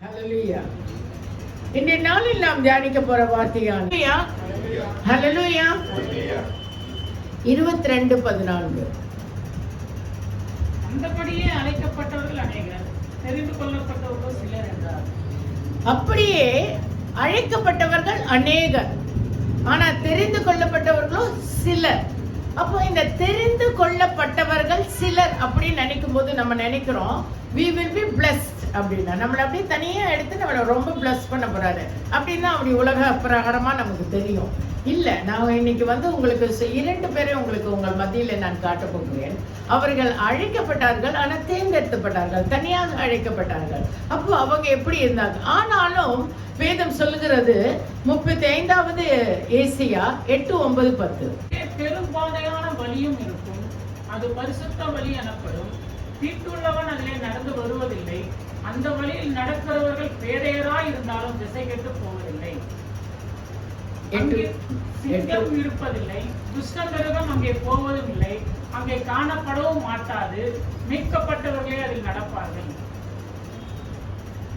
ஹல்லேலூயா. இன்றைய நாளில் நாம் தியானிக்க போற வார்த்தையான் ஹல்லேலூயா 22:14. அந்தபடியே அழைக்கப்பட்டவர்கள் அநேகர், தெரிந்து கொள்ளப்பட்டவர்கள் சிலர் என்றார். அப்படியே அழைக்கப்பட்டவர்கள் அநேகர், ஆனா தெரிந்து கொள்ளப்பட்டவர்களோ சிலர். அப்போ இந்த தெரிந்து கொள்ளப்பட்டவர்கள் சிலர் அப்படின்னு நினைக்கும் போது நம்ம நினைக்கிறோம் we will be blessed அப்படின்னா நம்மளை அப்படியே தனியா எடுத்து நம்மளை ரொம்ப பிளஸ் பண்ண போறாரு அப்படின்னா அப்படி உலக பிரகாரமா நமக்கு தெரியும். இல்ல, நான் இன்னைக்கு உங்களுக்கு 2 பேரை உங்கள் மத்தியில நான் காட்ட போகிறேன். அவர்கள் அழைக்கப்பட்டார்கள், ஆனா தேர்ந்தெடுக்கப்பட்டார்கள், தனியாக அழைக்கப்பட்டார்கள். அப்போ அவங்க எப்படி இருந்தாங்க? ஆனாலும் வேதம் சொல்லுகிறது 35வது ஏசாயா 8:9-10. பெரும்பாதையான வழியும் இருக்கும், அது பரிசுத்த வழி எனப்படும். தீட்டுள்ளவன் அதிலே நடந்து வருவதில்லை, அந்த வழியில் நடக்கிறவர்கள் பேதையராய் இருந்தாலும் திசை கெட்டு போவதில்லை. அங்கே சிங்கம் இருப்பதில்லை, துஷ்ட மிருகம் அங்கே போவதும் இல்லை, அங்கே காணப்படவும் மாட்டாது. மீட்கப்பட்டவர்களே அதில் நடப்பார்கள்.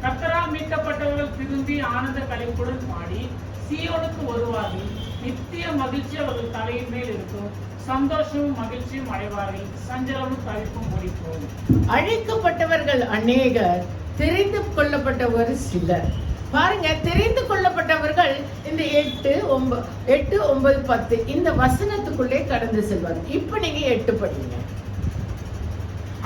கர்த்தரால் மீட்கப்பட்டவர்கள் திரும்பி ஆனந்த களிப்புடன் பாடி சீயோனுக்கு வருவார்கள். நித்திய மகிழ்ச்சி அவர்கள் தலையின் மேல் இருக்கும், சந்தோஷமும் மகிழ்ச்சியும் அடைவார்கள், சஞ்சலமும் தவிப்பும் ஓடிப்போம். அழைக்கப்பட்டவர்கள் அநேகர், தெரிந்து கொள்ளப்பட்டவர் சிலர். பாருங்க, தெரிந்து கொள்ளப்பட்டவர்கள் இந்த 8, 9, 10 இந்த வசனத்துக்குள்ளே கடந்து செல்வார். இப்ப நீங்க 8 படிங்க.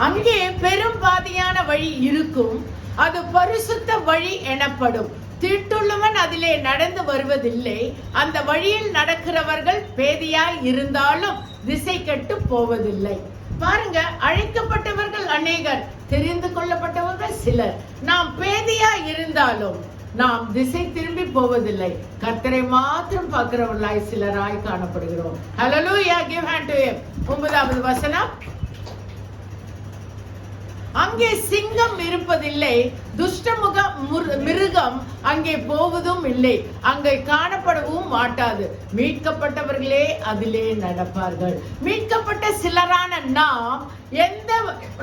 அங்கே பெரும் பாதையான வழி இருக்கும், அது பரிசுத்த வழி எனப்படும். தீட்டுள்ளவன் அதிலே நடந்து வருவதில்லை, அந்த வழியில் நடக்கிறவர்கள் பேதியாய் இருந்தாலும் திசை கெட்டு போவதில்லை. பாருங்க, அழைக்கப்பட்டவர்கள் அநேகர், தெரிந்து கொள்ளப்பட்டவர்கள் சிலர். நாம் பேதியாய் இருந்தாலும் நாம் திசை திரும்பி போவதில்லை. கர்த்தரை மாத்திரம் பார்க்கிறவர்களாய் சிலராய் காணப்படுகிறோம். Hallelujah. Give hand to him. 9வது வசனம். அங்கே சிங்கம் இருப்பதில்லை, துஷ்ட மிருகம் அங்கே போவதும் இல்லை, அங்கே காணப்படவும் மாட்டாது. மீட்கப்பட்டவர்களே அதிலே நடப்பார்கள். மீட்கப்பட்ட சிலரான நாம்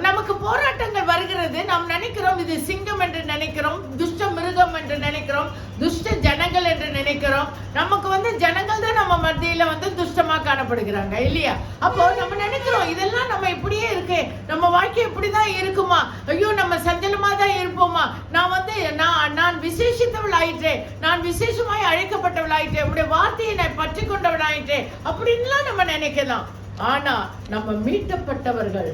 நமக்கு போராட்டங்கள் வருகிறது, நாம் நினைக்கிறோம் இது சிங்கம் என்று நினைக்கிறோம், துஷ்ட மிருகம் என்று நினைக்கிறோம், துஷ்ட ஜனங்கள் என்று நினைக்கிறோம். நமக்கு ஜனங்கள் தான் நம்ம மத்தியில துஷ்டமா காணப்படுகிறாங்க இல்லையா? அப்போ நம்ம நினைக்கிறோம் இதெல்லாம் நம்ம இப்படியே இருக்கு, நம்ம வாழ்க்கை இப்படிதான் இருக்குமா, ஐயோ நம்ம சஞ்சலமா தான் இருப்போமா, நான் விசேஷித்தவள் ஆயிற்றேன், நான் விசேஷமாய் அழைக்கப்பட்டவள் ஆயிற்றேன், உடைய வார்த்தையை நான் பற்றி கொண்டவள் ஆயிற்றேன் அப்படின்லாம் நம்ம நினைக்கலாம். ஆனா நம்ம மீட்கப்பட்டவர்கள்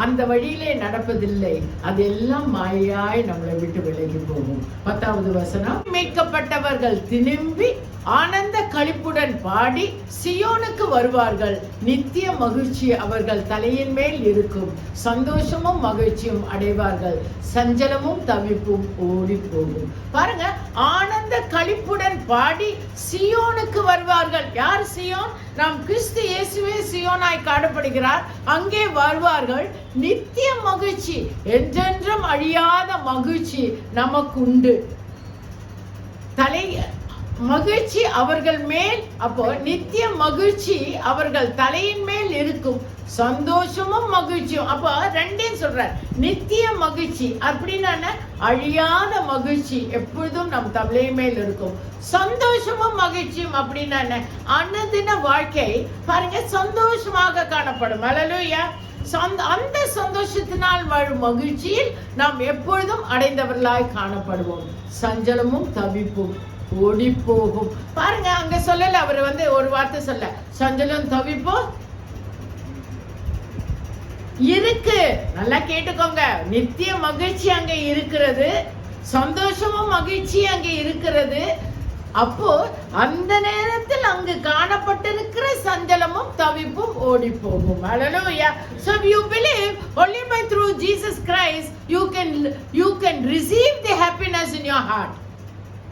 அந்த வழியிலே நடப்பதில்லை, அதெல்லாம் மாயாய் நம்மளை விட்டு விலகி போகும். 10வது வசனம். மீட்கப்பட்டவர்கள் திரும்பி ஆனந்த களிப்புடன் பாடி சியோனுக்கு வருவார்கள். நித்திய மகிழ்ச்சி அவர்கள் தலையின் மேல் இருக்கும், சந்தோஷமும் மகிழ்ச்சியும் அடைவார்கள், சஞ்சலமும் தவிப்பும் ஓடி போகும். பாருங்க, ஆனந்த களிப்புடன் பாடி சியோனுக்கு வருவார்கள். யார் சியோன்? நாம் கிறிஸ்து இயேசுவே சியோனாய் காணப்படுகிறார். அங்கே வருவார்கள். நித்திய மகிழ்ச்சி, என்றென்றும் அழியாத மகிழ்ச்சி நமக்கு உண்டு. மகிழ்ச்சி அவர்கள் மேல், அப்போ நித்திய மகிழ்ச்சி அவர்கள் தலையின் மேல் இருக்கும், சந்தோஷமும் மகிழ்ச்சியும். அப்போ ரெண்டையும் சொல்றார். நித்திய மகிழ்ச்சி அப்படின்னா அழியாத மகிழ்ச்சி எப்பொழுதும் நம் தலை மேல் இருக்கும். சந்தோஷமும் மகிழ்ச்சியும் அப்படின்னா அனுதின வாழ்க்கை பாருங்க சந்தோஷமாக காணப்படும். ஹல்லேலூயா. அந்த சந்தோஷத்தினால் வாழும் மகிழ்ச்சியில் நாம் எப்பொழுதும் அடைந்தவர்களாய் காணப்படுவோம். சஞ்சலமும் தவிப்பும் ஓடி போகும். பாருங்க, அங்க சொல்லல, அவர் ஒரு வார்த்தை சொல்ல, சஞ்சலம் தவிப்பும் இருக்கு. நல்லா கேட்டுக்கோங்க, நித்திய மகிழ்ச்சி அங்க இருக்கிறது, சந்தோஷமும் மகிழ்ச்சி அங்க இருக்கிறது. அப்போ அந்த நேரத்தில் அங்கு காணப்பட்டிருக்கிற சஞ்சலமும் தவிப்பும் ஓடி போகும். Hallelujah. So if you believe only by through Jesus Christ you can receive the happiness in your heart.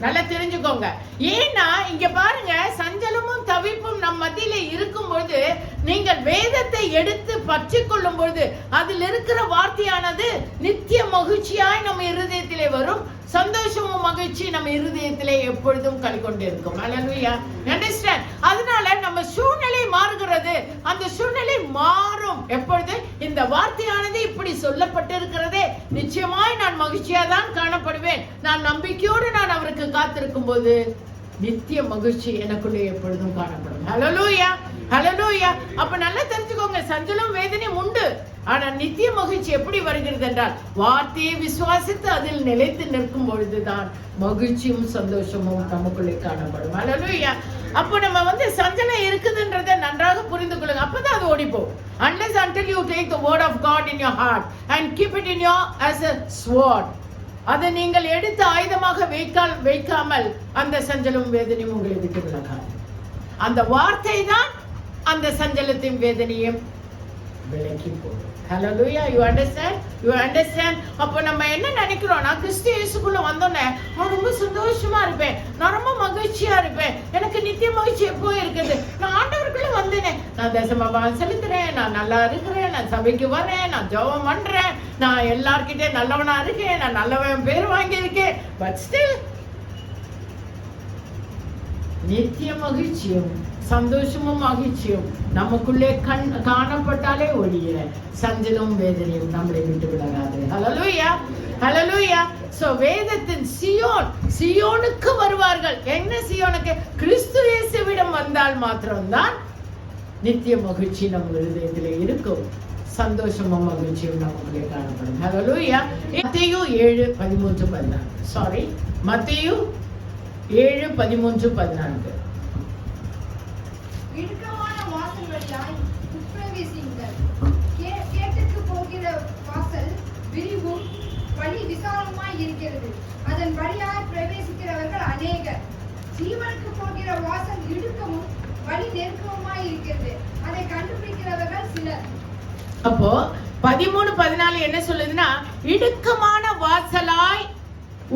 நல்லா தெரிஞ்சுக்கோங்க. ஏன்னா இங்க பாருங்க, சஞ்சலமும் தவிப்பும் நம் மத்தியில இருக்கும்போது நீங்கள் வேதத்தை எடுத்து பற்றி கொள்ளும் பொழுது அதில் இருக்கிற வார்த்தையானது நித்திய மகிழ்ச்சியாய் நம்ம இருதயத்திலே வரும். சந்தோஷமும் மகிழ்ச்சி நம்ம இருதயத்திலே எப்பொழுதும் களிக்கொண்டு இருக்கும். ஹல்லேலூயா. அண்டர்ஸ்டாண்ட்? அதனால நம்ம சூழ்நிலை மாறுகிறது, அந்த சூழ்நிலை மாறும் எப்பொழுது இந்த இந்த வார்த்தையானது இப்படி சொல்லப்பட்டிருக்கிறதே, நிச்சயமாய் நான் மகிழ்ச்சியா தான் காணப்படுவேன். நான் நம்பிக்கையோடு நான் அவருக்கு காத்திருக்கும் போது நித்திய மகிழ்ச்சி எனக்குள்ளே எப்பொழுதும் காணப்படும். ஹல்லேலூயா, ஹல்லேலூயா. அப்ப நல்லா தெரிஞ்சுக்கோங்க, சஞ்சலம் வேதனையும் உண்டு. ஆனா நித்திய மகிழ்ச்சி எப்படி வருகிறது என்றால், வார்த்தையை விசுவாசித்து அதில் நிலைத்து நிற்கும் பொழுதுதான் மகிழ்ச்சியும் சந்தோஷமும் நமக்குள்ளே காணப்படும். ஹல்லேலூயா. அப்போ நம்ம சஞ்சலம் இருக்குதுன்றதை நன்றாக புரிந்து கொள்ளுங்க. அப்பதான் அது ஓடிப்போம். Unless until you take the word of God in your heart and keep it in your as a sword, அதை நீங்கள் எடுத்து ஆயுதமாக வைக்காமல் அந்த சஞ்சலம் வேதனையும் உங்களை விட்டு விலகாது. அந்த வார்த்தை தான் அந்த சஞ்சலத்தையும் வேதனையும் விலக்கி போடும். Hallelujah. You understand? You understand? அப்போ நம்ம என்ன நினைக்கிறோம்னா, கிறிஸ்து இயேசுக்குள்ள வந்தோன்னே நான் ரொம்ப சந்தோஷமா இருப்பேன், நான் ரொம்ப மகிழ்ச்சியா இருப்பேன், எனக்கு நித்திய மகிழ்ச்சி எப்போ இருக்குது, நான் ஆண்டவருக்குள்ள வந்தேனே, நான் தசமபாகம் செலுத்துறேன், நான் நல்லா இருக்கிறேன், நான் சபைக்கு வரேன், நான் ஜெபம் பண்றேன், நான் எல்லார்கிட்டே நல்லவனா இருக்கேன், நான் நல்லவன் பேர் வாங்கியிருக்கேன். பட் ஸ்டில் நித்திய மகிழ்ச்சியும் சந்தோஷமும் மகிழ்ச்சியும் நமக்குள்ளே காணப்பட்டாலே ஒழிய சஞ்சலம் வேதனையும் நம்மளை விட்டு விலகாது. ஹல்லேலூயா, ஹல்லேலூயா. சோ வேதத்தின் சியோனுக்கு வருவார்கள். என்ன சியோனுக்கு? கிறிஸ்து இயேசுவிடம் வந்தால் மாத்திரம்தான் நித்திய மகிழ்ச்சி நம்ம இருதயத்திலே இருக்கும், சந்தோஷமும் மகிழ்ச்சியும் நமக்குள்ளே காணப்படும். ஹல்லேலூயா. மத்தேயு 7:13-14. சாரி, மத்தேயு 7:13-14. இடுக்கமான வாசல் வழியாய் உட்பிரவேசியுங்கள். கேட்டுக்கு போகிற வாசல் விரிவும் வழி விசாலமாய் இருக்கிறது, அதன் வழியாய் பிரவேசிக்கிறவர்கள் அநேகர். ஜீவனுக்கு போகிற வாசல் இடுக்கமும் வழி நெருக்கமுமாய் இருக்கிறது, அதை கண்டுபிடிக்கிறவர்கள் சிலர். அப்போ 13-14 என்ன சொல்லுதுன்னா, இடுக்கமான வாசலாய்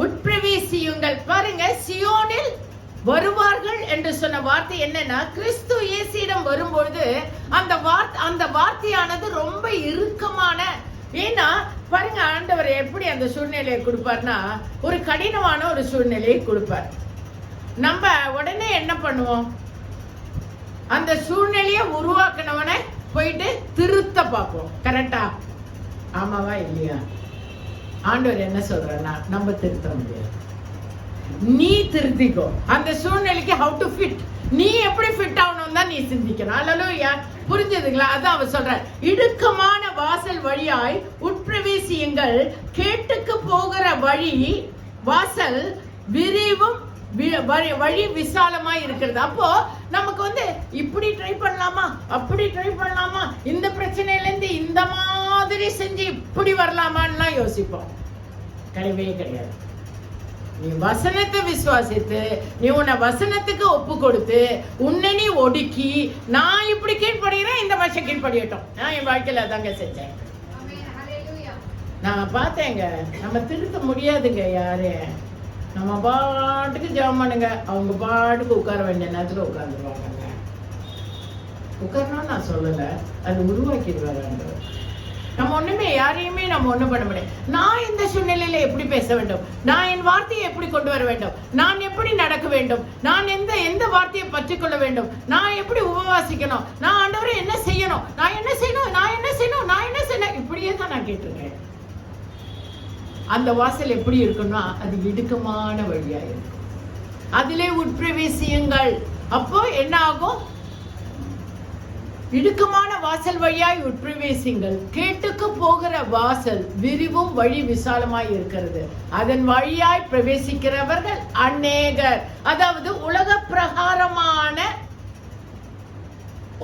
உட்பிரவேசியுங்கள். பாருங்க, சியோனில் வருவார்கள் என்று சொன்ன வார்த்தை என்னன்னா, கிறிஸ்து இயேசுவிடம் வரும்பொழுது அந்த வார்த்தையானது ரொம்ப இறுக்கமான. ஏன்னா பாருங்க, ஆண்டவர் எப்படி அந்த சூழ்நிலையை கொடுப்பார்னா, ஒரு கடினமான ஒரு சூழ்நிலையை கொடுப்பார். நம்ம உடனே என்ன பண்ணுவோம்? அந்த சூழ்நிலையை உருவாக்குனவனை போயிட்டு திருத்த பார்ப்போம். கரெக்டா? ஆமாவா இல்லையா? ஆண்டவர் என்ன சொல்றன்னா, நம்ம திருத்த முடியாது, நீ திருத்திக்கோ. அந்த சூழ்நிலைக்கு how to fit, நீ எப்படி ஃபிட் ஆகணும் தான் நீ சிந்திக்கணும். அல்லேலூயா. புரிஞ்சதுங்களா? அதான் அவர் சொல்ற, இடுக்கமான வாசல் வழியாய் உட்பிரவேசியுங்கள், கேட்டுக்கு போகிற வாசல் விரிவும் வழி விசாலமா இருக்கிறது. அப்போ நமக்கு இப்படி ட்ரை பண்ணலாமா, அப்படி ட்ரை பண்ணலாமா, இந்த பிரச்சனையில இருந்து இந்த மாதிரி செஞ்சு இப்படி வரலாமான்னு யோசிப்போம். கிடையவே கிடையாது. நீ வசனத்தை விசுவாசித்து, நீ உன்னை வசனத்துக்கு ஒப்பு கொடுத்து, உன்னை நீ ஒடுக்கி, நான் இப்படி கீழ்படுகிறேன், இந்த வருஷம் கீழ்படியட்டும். நான் என் வாழ்க்கையில அதாங்க செஞ்சேன். நான் பார்த்தேங்க, நம்ம திருத்த முடியாதுங்க யாரு. நம்ம பாட்டுக்கு ஜெபம் பண்ணுங்க, அவங்க பாட்டுக்கு உட்கார வேண்டிய நேரத்துல உட்கார்ந்துருவாங்க. உட்காரணும்னு நான் சொல்லல, அது உருவாக்கிடுவாரு. நம்ம ஒண்ணுமே யாரையுமே நம்ம ஒண்ணும் பண்ண முடியாது. நான் இந்த சூழ்நிலையில எப்படி பேச வேண்டும், நான் என் வார்த்தையை எப்படி கொண்டு வர வேண்டும், நான் எப்படி நடக்க வேண்டும், நான் எந்த வார்த்தையை பற்றிக்கொள்ள வேண்டும், நான் எப்படி உபவாசிக்கணும், நான் ஆண்டவரே என்ன செய்யணும், நான் என்ன செய்யணும், நான் என்ன செய்யணும், நான் என்ன செய்யணும், இப்படியே தான் நான் கேட்டிருக்கேன். அந்த வாசல் எப்படி இருக்குன்னா, அது இடுக்கமான வழியா இருக்கும். அதிலே உட்பிரவேசியுங்கள். அப்போ என்ன ஆகும்? இடுக்கமான வாசல் வழியாய் உட்பிரவேசிங்கள், கேட்டுக்கு போகிற வாசல் விரிவும் வழி விசாலமாய் இருக்கிறது, அதன் வழியாய் பிரவேசிக்கிறவர்கள் அநேகர். அதாவது உலக பிரகாரமான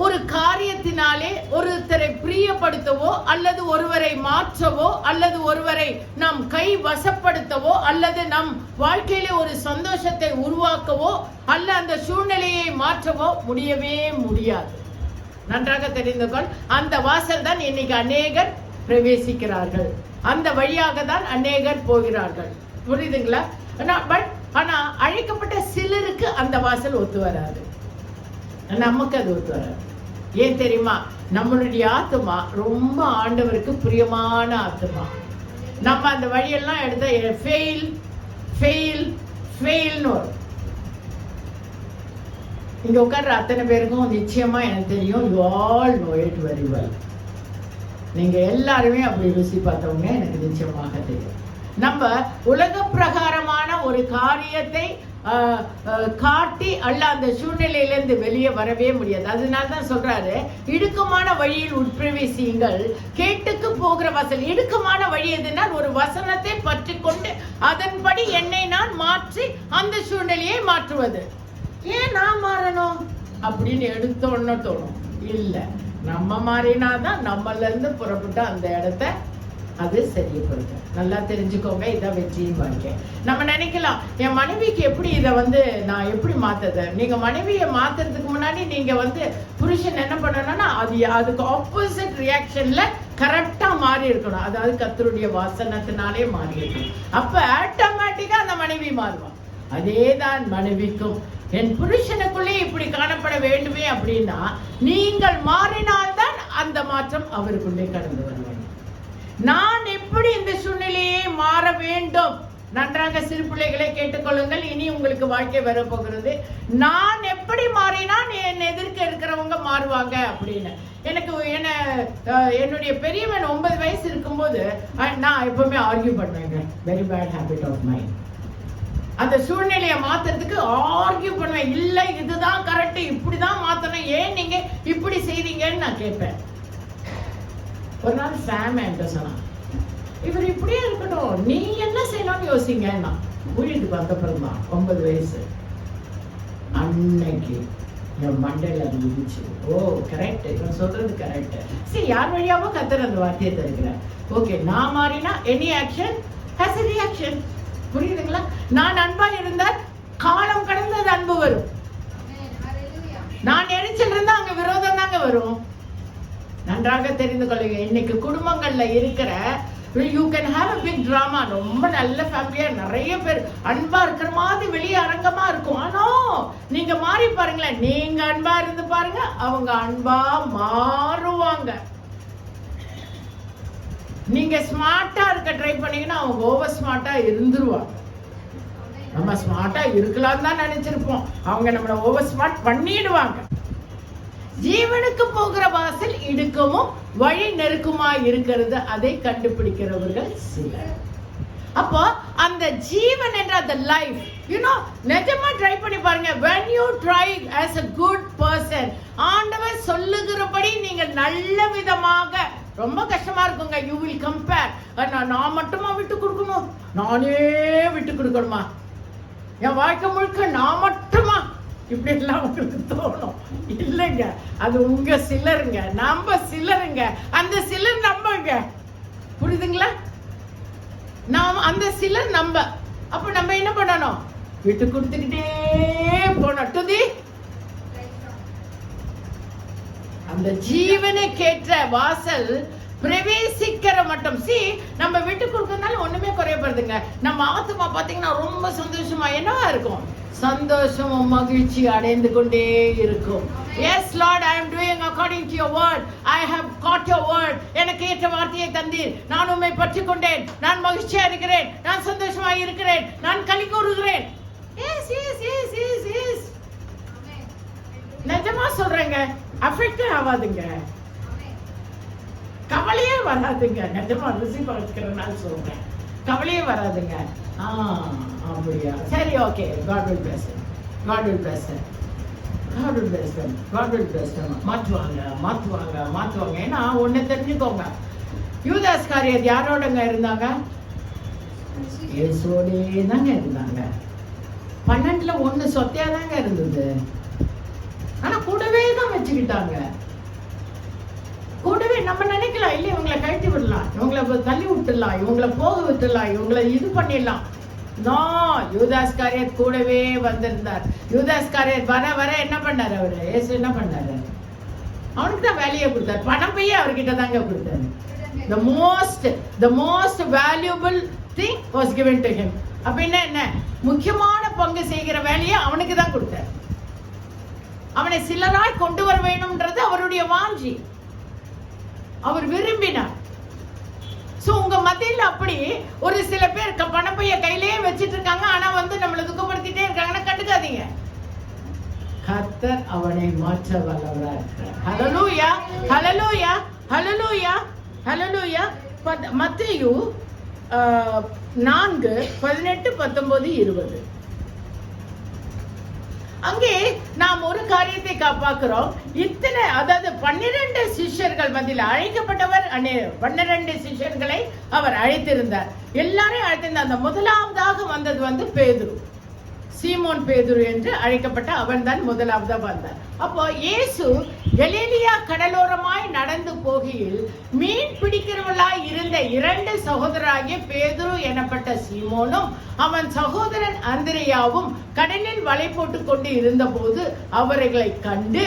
ஒரு காரியத்தினாலே ஒருத்தரை பிரியப்படுத்தவோ, அல்லது ஒருவரை மாற்றவோ, அல்லது ஒருவரை நம் கை வசப்படுத்தவோ, அல்லது நம் வாழ்க்கையிலே ஒரு சந்தோஷத்தை உருவாக்கவோ, அல்ல அந்த சூழ்நிலையை மாற்றவோ முடியவே முடியாது. நன்றாக தெரிந்து கொள். அந்த வாசல் தான் இன்னைக்கு அநேகர் பிரவேசிக்கிறார்கள், அந்த வழியாக தான் அநேகர் போகிறார்கள். புரியுதுங்களா? ஆனா அழைக்கப்பட்ட சிலருக்கு அந்த வாசல் ஒத்து வராது, நமக்கு அது ஒத்து வராது. ஏன் தெரியுமா? நம்மளுடைய ஆத்மா ரொம்ப ஆண்டவருக்கு பிரியமான ஆத்மா. நம்ம அந்த வழியெல்லாம் எடுத்த ஃபெயில்னு வரும். இங்க உட்கார்ற அத்தனை பேருக்கும் நிச்சயமா எனக்கு தெரியும், you all know it very well. நீங்க எல்லாருமே அப்படி ருசி பார்த்தவங்க எனக்கு நிச்சயமாக தெரியும். நம்ம உலக பிரகாரமான ஒரு காரியத்தை காட்டி அல்ல அந்த சூழ்நிலையிலிருந்து வெளியே வரவே முடியாது. அதனால்தான் சொல்றாரு, இடுக்கமான வழியில் உட்பிரவேசியுங்கள், கேட்டுக்கு போகிற வாசல். இடுக்கமான வழி எதுனால் ஒரு வசனத்தை பற்றி கொண்டு அதன்படி என்னை நான் மாற்றி அந்த சூழ்நிலையை மாற்றுவது. ஏன் நான் மாறணும் அப்படின்னு எடுத்தோன்னு தோணும். இல்ல, நம்ம மாறினாதான் நம்மள இருந்து புறப்பட்டு அந்த இடத்த அது சரியப்படுது. நல்லா தெரிஞ்சுக்கோங்க, இதான் வெற்றியின் வாழ்க்கை. நம்ம நினைக்கலாம், என் மனைவிக்கு எப்படி இதை நான் எப்படி மாத்தது? நீங்க மனைவியை மாத்துறதுக்கு முன்னாடி நீங்க புருஷன் என்ன பண்ணணும்னா அதுக்கு ஆப்போசிட் ரியாக்ஷன்ல கரெக்டா மாறி இருக்கணும். அதாவது கர்த்தருடைய வாசனத்தினாலே மாறி இருக்கணும். அப்ப ஆட்டோமேட்டிக்கா அந்த மனைவி மாறுவான். அதேதான் மனைவிக்கும். என் புருஷனுக்குள்ளே இப்படி காணப்பட வேண்டுமே அப்படின்னா நீங்கள் மாறினால்தான் அந்த மாற்றம் அவருக்குள்ளே கடந்து வர வேண்டும். நான் எப்படி இந்த சூழ்நிலையை மாற வேண்டும்? நன்றாக சிறு பிள்ளைகளை கேட்டுக்கொள்ளுங்கள், இனி உங்களுக்கு வாழ்க்கை வரப்போகிறது. நான் எப்படி மாறினால் என் எதிர்க்க இருக்கிறவங்க மாறுவாங்க அப்படின்னு. என்னுடைய பெரியவன் 9 வயசு இருக்கும்போது நான் எப்பவுமே ஆர்கியூ பண்ணுவேங்க. Very bad habit of mind. அந்த சூழ்நிலையை மாத்துறதுக்கு ஆர்கியூ பண்ணுவேன். இல்ல, இதுதான் கரெக்ட், இப்படிதான் மாத்தணும், ஏன் நீங்க இப்படி செய்றீங்கன்னு நான் கேட்பேன். ஒரு நாள் சாம் என்கிட்ட சொன்னான், இவர் இப்படியே இருக்கட்டும், நீ என்ன செய்யணும்னு யோசிங்கன்னா. ஊழியத்துக்கு வந்தப்புறம் தான் 9 வயசு. அன்னைக்கு என் மண்டையில அது இருந்துச்சு. ஓ கரெக்ட், இவன் சொல்றது கரெக்ட். சரி, யார் வழியாவோ கத்தர் அந்த வார்த்தையை தருகிறேன். ஓகே, நான் மாறினா any action has a reaction. புரியுதுங்களா? நான் அன்பா இருந்தால் காலம் கடந்தது அன்பு வரும். நான் எரிச்சல் இருந்தா அங்க விரோதம் தாங்க வரும். நன்றாக தெரிந்து கொள்ளுங்க. இன்னைக்கு குடும்பங்கள்ல இருக்கிற you can have a big drama. ரொம்ப நல்ல ஃபேமிலியா நிறைய பேர் அன்பா இருக்கிற மாதிரி வெளியே அரங்கமா இருக்கும். ஆனா நீங்க மாறி பாருங்களேன், நீங்க அன்பா இருந்து பாருங்க, அவங்க அன்பா மாறுவாங்க. நீங்க ஸ்மார்ட்டா இருக்க ட்ரை பண்ணீங்கன்னா அவங்க ஓவர் ஸ்மார்ட்டா இருந்துருவாங்க. நம்ம ஸ்மார்ட்டா இருக்கலாம் தான் நினைச்சிருப்போம், அவங்க நம்மள ஓவர் ஸ்மார்ட் பண்ணிடுவாங்க. ஜீவனுக்கு போகிற வாசல் இடுக்கமும் வழி நெருக்குமா இருக்கிறது, அதை கண்டுபிடிக்கிறவர்கள் சிலர். அப்போ அந்த ஜீவன் என்ற அந்த லைஃப், நிஜமா ட்ரை பண்ணி பாருங்க. when you try as a good person, ஆண்டவர் சொல்லுகிறபடி நீங்க நல்ல விதமாக, ரொம்ப கஷ்டமா இருக்குங்க. you will compare, நான் மட்டுமா விட்டு கொடுக்கணும், நானே விட்டு கொடுக்கணுமா, என் வாழ்க்கை முழுக்க நான் மட்டுமா, இப்படி எல்லாம் உங்களுக்கு தோணும். இல்லைங்க, அது உங்க சிலருங்க, நம்ம சிலருங்க, அந்த சிலர் நம்பங்க. புரியுதுங்களா? நாம் அந்த சிலர் நம்ப. அப்ப நம்ம என்ன பண்ணணும்? விட்டு கொடுத்துக்கிட்டே போனோம். டு அந்த ஜீவனுக்கேற்ற வாசல் பிரவேசிக்கிற மட்டும். நம்ம விட்டு கொடுக்கறதுனால ஒண்ணுமே குறையப்படுதுங்க. நம்ம ஆத்மா பாத்தீங்கன்னா ரொம்ப சந்தோஷமா என்னவா இருக்கும்? சந்தோஷமும் மகிழ்ச்சி அடைந்து கொண்டே இருக்கும். Yes Lord, I am doing according to your word. I have got your word. எனக்கு ஏற்ற வார்த்தையை தந்தீர், நான் உம்மை பற்றிக் கொண்டேன், நான் மகிழ்ச்சியா இருக்கிறேன், நான் சந்தோஷமா இருக்கிறேன், நான் களி கூறுகிறேன். Yes, yes, yes, yes, yes. நிஜமா சொல்றேங்க, அஃபெக்ட் ஆகாதுங்க, கவலையே வராதுங்க. நிஜமா ருசி பார்க்கிறனால சொல்றேன், கவலையே வராதுங்க. அப்படியா? சரி, okay. God will bless him. God will bless him. God will bless him. God will bless him. மாத்துவாங்க. ஏன்னா ஒண்ணு தெரிஞ்சுக்கோங்க, யூதாஸ் காரியர் யாரோடங்க இருந்தாங்க? இயேசுவோடே தாங்க இருந்தாங்க. 12ல் 1 சொத்தையா தாங்க இருந்தது. ஆனா கூடவே தான் வச்சுக்கிட்டாங்க. கூடவே நம்ம நினைக்கலாம், இல்ல இவங்களை கழட்டி விடலாம், இவங்களை தள்ளி விட்டுடலாம், இவங்களை போக விட்டுடலாம், இவங்களை இது பண்ணிடலாம். யூதாஸ் காரியர் கூடவே வந்திருந்தார். யூதாஸ் காரியர் வர என்ன பண்ணாரு? அவரு இயேசு என்ன பண்ணாரு? அவனுக்கு தான் வேலையை கொடுத்தாரு. பணம் போய் அவர்கிட்ட தாங்க கொடுத்தாரு. The most valuable thing was given to him. அப்படின்னா என்ன? முக்கியமான பங்கு செய்கிற வேலையை அவனுக்கு தான் கொடுத்தார். அவனை சிலராய் கொண்டு வர வேணும்ன்றது அவருடைய வாஞ்சி, அவர் விரும்பினார். உங்க மத்தியில அப்படி ஒரு சில பேர் பணப்பைய கையிலேயே வச்சிட்டு இருக்காங்க, ஆனா நம்மள துக்கப்படுத்திட்டே இருக்காங்கன்னா கண்டுக்காதீங்க. கர்த்தர் அவனை மாற்ற வல்லவரா இருக்கிறார். ஹல்லேலூயா, ஹல்லேலூயா, ஹல்லேலூயா, ஹல்லேலூயா. மத்தேயு 4:18-19-20. அங்கே நாம் ஒரு காரியத்தை பார்க்கிறோம். இத்தனை, அதாவது 12 சிஷ்யர்கள் மத்தியில் அழைக்கப்பட்டவர் 12 சிஷ்யர்களை அவர் அழைத்திருந்தார். எல்லாரையும் அழைத்திருந்தார். அந்த முதலாவதாக வந்தது பேதுரு, சீமோன் பேதுரு என்று அழைக்கப்பட்ட அவன் தான் முதலாவதா வந்தார். அப்போ இயேசு கலிலேயா கடலோரமாய் நடந்து போகையில் மீன் பிடிக்கிறவர்களாய் இருந்த 2 சகோதரராகிய பேதுரு எனப்பட்ட சீமோனும் அவன் சகோதரன் அந்திரேயாவும் கடலில் வலை போட்டுக் கொண்டு இருந்த போது அவர்களை கண்டு,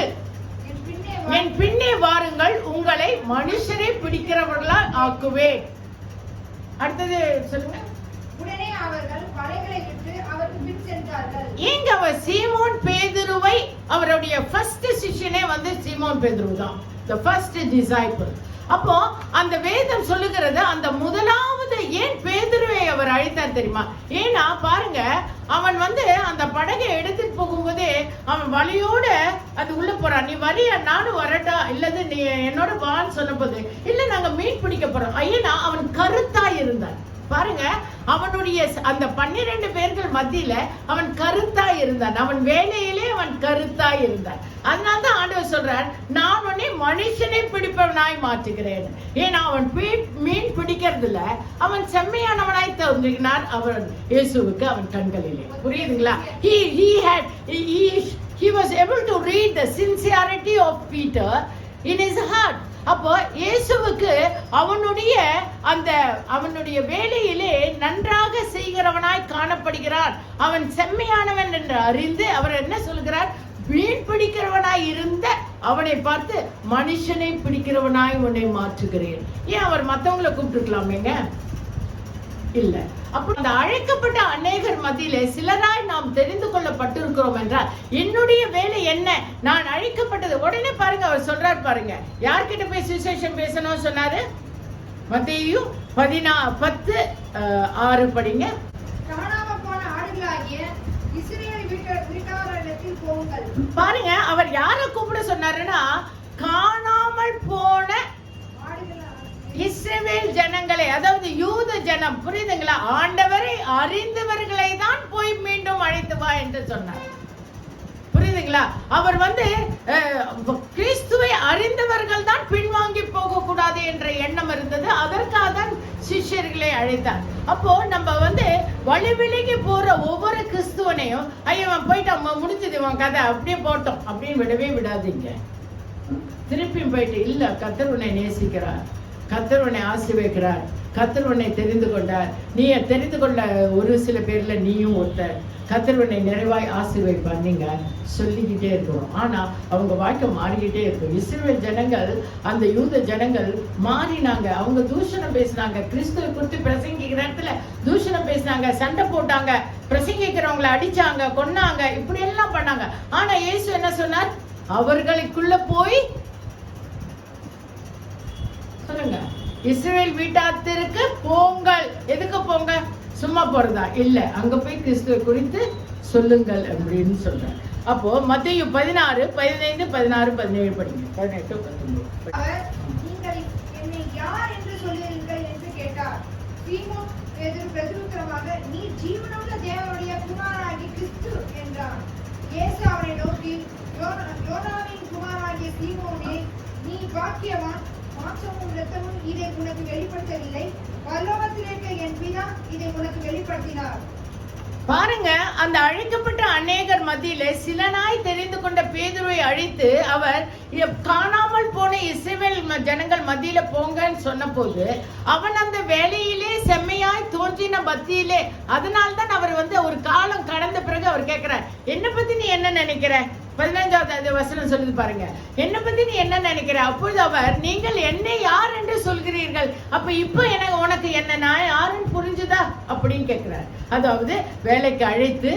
என் பின்னே வாருங்கள், உங்களை மனுஷரை பிடிக்கிறவர்களாய் ஆக்குவேன். அடுத்தது சொல்லுங்க. உடனே அவர்கள் வலைகளை விட்டு அவருக்கு பின் சென்றார்கள். ஏங்க அவர் சீமோன் பேதுருவை, அவருடைய ஃபர்ஸ்ட் சிஷ்யனே சீமோன் பேதுரு தான், the first disciple. அப்போ அந்த வேதம் சொல்லுகிறது, அந்த முதலாவது ஏன் பேதுருவை அவர் அழைத்தார் தெரியுமா? ஏன்னா பாருங்க, அவன் அந்த படகை எடுத்துட்டு போகும்போதே அவன் வலியோட அது உள்ள போறான். நீ வரியா, நானும் வரட்டா, இல்லது நீ என்னோட வான்னு சொன்ன போது, இல்ல நாங்க மீன் பிடிக்க போறோம். ஐயா, அவன் கருத்தா இருந்தான். பாருங்க, அவனுடைய அந்த 12 பேர்கள் மத்தியில அவன் கருத்தா இருந்தான். அவன் வேலையிலே அவன் கருத்தா இருந்தான். அதனால்தான் ஆண்டவர் சொல்றார், நான் உன்னை மனுஷனை பிடிப்பவனாய் மாற்றுகிறேன். ஏன்னா அவன் மீன் பிடிக்கிறதுல அவன் செம்மையானவனாய் தோன்றினார் அவன் இயேசுவுக்கு அவன் கண்களிலே. புரியுதுங்களா? he was able to read the sincerity of Peter in his heart. அப்போ இயேசுவுக்கு அவனுடைய வேலையிலே நன்றாக செய்கிறவனாய் காணப்படுகிறான். அவன் செம்மையானவன் என்று அறிந்து அவர் என்ன சொல்கிறார்? மீன் பிடிக்கிறவனாய் இருந்த அவனை பார்த்து மனுஷனை பிடிக்கிறவனாய் உன்னை மாற்றுகிறேன். ஏன் அவர் மத்தவங்களை கூப்பிட்டுக்கலாமேங்க? இல்ல. அப்ப அந்த அழைக்கப்பட்ட அநேகர் மத்தியிலே சிலராய் நாம் தெரிந்து கொள்ளப்பட்டிருக்கிறோம் என்றால் என்னுடைய வேலை என்ன? நான் அழைக்கப்பட்டது. உடனே பாருங்க, அவர் சொல்றார் பாருங்க, யார்கிட்ட போய் சுவிசேஷம் பேசணும் சொன்னாரு? மத்தேயு 10:6 படிங்க. காணாமல் போன ஆடுகளாகிய இஸ்ரவேல் வீட்டாரிடத்தில் போங்கள். பாருங்க, அவர் யாரை கூப்பிட சொன்னாருன்னா, காணாமல் போன இஸ்ரவேல் ஜனங்களை, அதாவது யூத ஜனம். புரியுதுங்களா? ஆண்டவரை அறிந்தவர்களை தான் போய் மீண்டும் அழைத்து வா என்று சொன்னார். புரியுதுங்களா? அவர் கிறிஸ்துவை அறிந்தவர்கள் தான் பின்வாங்கி போக கூடாது என்ற எண்ணம் இருந்தது. அதற்காக தான் சிஷ்யர்களை அழைத்தார். அப்போ நம்ம வழி விலகி போற ஒவ்வொரு கிறிஸ்துவனையும், ஐயோ போயிட்டான், முடிஞ்சது இவன் கதை, அப்படியே போட்டோம் அப்படின்னு விடவே விடாதீங்க. திருப்பியும் போயிட்டு, இல்ல, கர்த்தர் உன்னை நேசிக்கிறார், கர்த்தர் உன்னை ஆசீர்வதிக்கிறார், கர்த்தர் உன்னை தெரிந்து கொண்டார், நீ தெரிந்து கொண்ட ஒரு சில பேர்ல நீயும் ஒருத்தர், கர்த்தர் உன்னை நிறைவாய் ஆசீர்வதிப்பார், நீங்க சொல்லிக்கிட்டே இருக்கணும். ஆனா அவங்க வாழ்க்கை மாறிக்கிட்டே இருக்கும். இஸ்ரவேல் ஜனங்கள், அந்த யூத ஜனங்கள் மாறினாங்க. அவங்க தூஷணம் பேசினாங்க, கிறிஸ்துவை குறித்து பிரசங்கிக்கிற இடத்துல தூஷணம் பேசினாங்க, சண்டை போட்டாங்க, பிரசங்கிக்கிறவங்களை அடிச்சாங்க, கொன்னாங்க, இப்படி எல்லாம் பண்ணாங்க. ஆனா இயேசு என்ன சொன்னார்? அவர்களுக்குள்ள போய் சொல்லுங்க, இஸ்ரவேல் வீட்டாத்திற்கு போங்கள். எதுக்கு போங்க? சும்மா போறதா? இல்ல, அங்க போய் கிறிஸ்துவை குறித்து சொல்லுங்கள் அப்படின்னு சொல்றேன். அப்போ மத்தேயு 16, 15, 16, 17 படிங்க. 18, 19. அவர், நீங்கள் என்னை யார் என்று சொல்லுகிறீர்கள் என்று கேட்டார். சீமோன் பேதுரு பிரதியுத்தரமாக, நீ ஜீவனுள்ள தேவனுடைய குமாரனாகிய கிறிஸ்து என்றார். இயேசு அவரை நோக்கி, யோனாவின் குமாரனாகிய சீமோனே, நீ பாக்கியவான், மாம்சமும் இரத்தமும் இதை உனக்கு வெளிப்படுத்தவில்லை, பரலோகத்தில் இருக்கிற என் பிதா இதை உனக்கு வெளிப்படுத்தினார். பாருங்க, அந்த அழைக்கப்பட்ட அநேகர் மத்தியில சிலனாய் தெரிந்து கொண்ட பேதுருவை அழைத்து அவர் காணாமல் போன இஸ்ரவேல் ஜனங்கள் மத்தியில போங்கன்னு சொன்ன போது அவன் அந்த வேலையிலே செம்மையாய் தோன்றின மத்தியிலே, அதனால்தான் அவர் ஒரு காலம் கடந்த பிறகு அவர் கேட்கிறார், என்ன பத்தி நீ என்ன நினைக்கிற? 15வது வசனம் சொல்லுது பாருங்க, என்ன பத்தி நீ என்ன நினைக்கிற? அப்பொழுது அவர், நீங்கள் என்னை யார் என்று சொல்கிறீர்கள்? அப்ப இப்ப உனக்கு என்ன நான் யாருன்னு புரிஞ்சுதா அப்படின்னு கேட்கிறார். அதாவது வேலைக்கு அழைத்து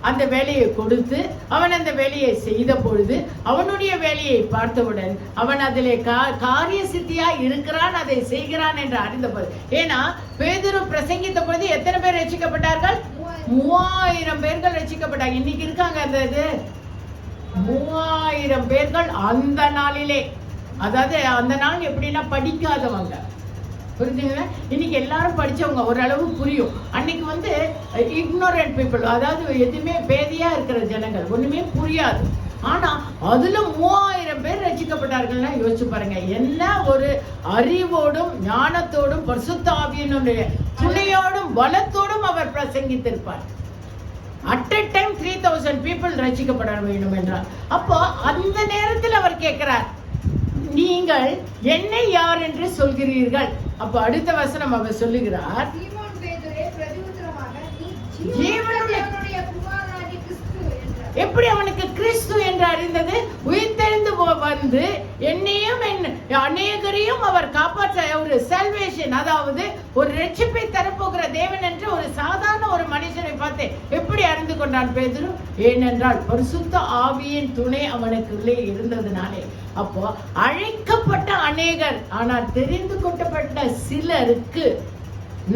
அந்த வேலையை கொடுத்து அவன் அந்த வேலையை செய்த பொழுது அவனுடைய வேலையை பார்த்தவுடன் அவன் அதிலே காரிய சித்தியா இருக்கிறான், அதை செய்கிறான் என்று அறிந்த போது. ஏன்னா பேதுரு பிரசங்கித்த பொழுது எத்தனை பேர் ரட்சிக்கப்பட்டார்கள்? 3000 பேர்கள் ரட்சிக்கப்பட்டாங்க. இன்னைக்கு இருக்காங்க அந்த 3000 பேர்கள் அந்த நாளிலே. அதாவது அந்த நாள் எப்படின்னா படிக்காதவங்க, புரிஞ்சுங்களா? இன்னைக்கு எல்லாரும் படிச்சவங்க, ஓரளவு புரியும். அன்னைக்கு வந்து இக்னோரண்ட் பீப்புள், அதாவது எதுவுமே பேதியா இருக்கிற ஜனங்கள், ஒண்ணுமே புரியாது. ஆனா அதுல 3000 பேர் ரட்சிக்கப்பட்டார்கள்னா யோசிச்சு பாருங்க. என்ன ஒரு அறிவோடும் ஞானத்தோடும் பரிசுத்த ஆவியினுடைய துணையோடும் பலத்தோடும் அவர் பிரசங்கித்திருப்பார். அட் a டைம் 3000 people ரட்சிக்கப்பட வேண்டும் என்றார். அப்போ அந்த நேரத்தில் அவர் கேட்கிறார், நீங்கள் என்னை யார் என்று சொல்கிறீர்கள்? அப்ப அடுத்த வசனம் அவர் சொல்லுகிறார், சீமோன் பேதுருவே பிரதியுத்தரமாக, நீ ஜீவனுள்ள தேவனுடைய குமாரனாகிய கிறிஸ்து என்றார். எப்படி அவனுக்கு கிறிஸ்து என்று அறிந்தது? உயிர்த்தெழுந்து வந்து என்னையும் அநேகரையும் அவர் காப்பாற்ற ஒரு சால்வேஷன், அதாவது ஒரு ரட்சிப்பை தரப்போகிற தேவன் என்று ஒரு சாதாரண ஒரு மனுஷனை பார்த்து எப்படி அறிந்து கொண்டான் பேதுரு? ஏனென்றால் பரிசுத்த ஆவியின் துணை அவனுக்குள்ளே இருந்ததுனாலே. அப்போ அழைக்கப்பட்ட அநேகர், ஆனால் தெரிந்து கொள்ளப்பட்ட சிலருக்கு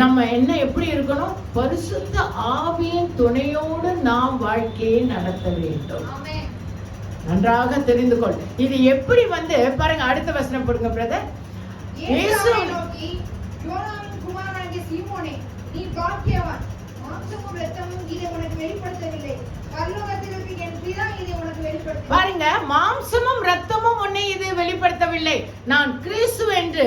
நம்ம என்ன எப்படி இருக்கணும்? பரிசுத்த ஆவியின் துணையோடு நாம் வாழ்க்கையை நடத்த வேண்டும். ஆமென். நன்றாக தெரிந்து கொள். இது எப்படி வந்து பாருங்க, அடுத்த வசனம் போடுங்க பிரதர். இயேசு அவனை நோக்கி, யோனாவின் குமாரனாகிய சீமோனே, நீ பாக்கியவான். மாம்சமும் இரத்தமும் இதை உனக்கு வெளிப்படுத்தவில்லை, பரலோகத்தில் இருக்கிற என் பிதா இதை உனக்கு வெளிப்படுத்தினார். பாருங்க, மாம்சமும் ரத்தமும் உன்னை இது வெளிப்படுத்தவில்லை, நான் கிறிஸ்து என்று,